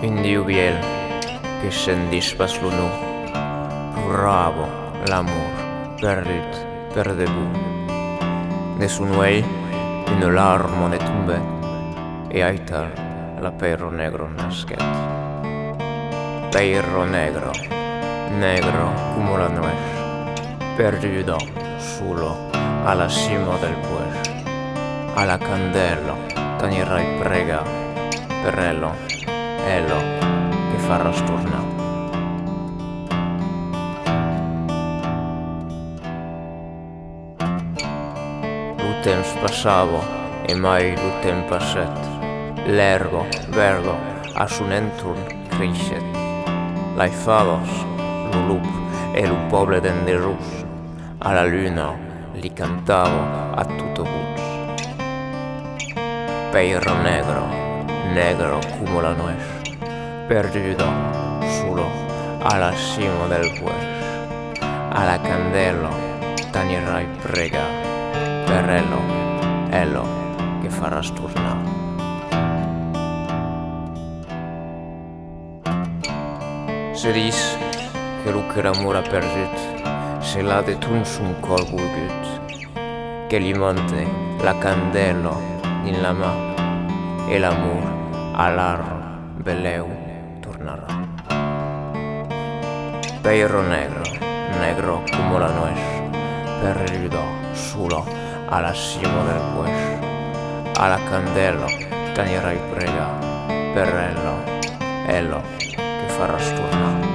un dieu vièlh que scendís pas lo nu, plorava l'amor perdut per debut. De son uèlh una larma de tombèt e aital la Peira negro nasquèt. Peira negra, negra come la nuèch, perduda sola alla cima del puèch. Alla candèla t'anirai pregar per ella che faràs tornar. Lo temps passava e mai lo temps passèt. L'erba verda a son entorn creissèt. Lai fadas, lo lup e lo Pòble d'enderós, a la luna li cantava a tutto voz. Peira negra, negra come la nuèch, perduda sola alla cima del puèch. Alla candela t'anirai pregar per ella che faràs tornar. Se dis que lo que l'amor ha perdut, se l'ha de ton son cor volgut, que li manté la candela in la mà e l'amor a larma beleu tornarà. Peira negra, negra come la nuèch, perduda sola alla cima del puèch. Alla candela t'anirai pregar per ella che faràs tornar.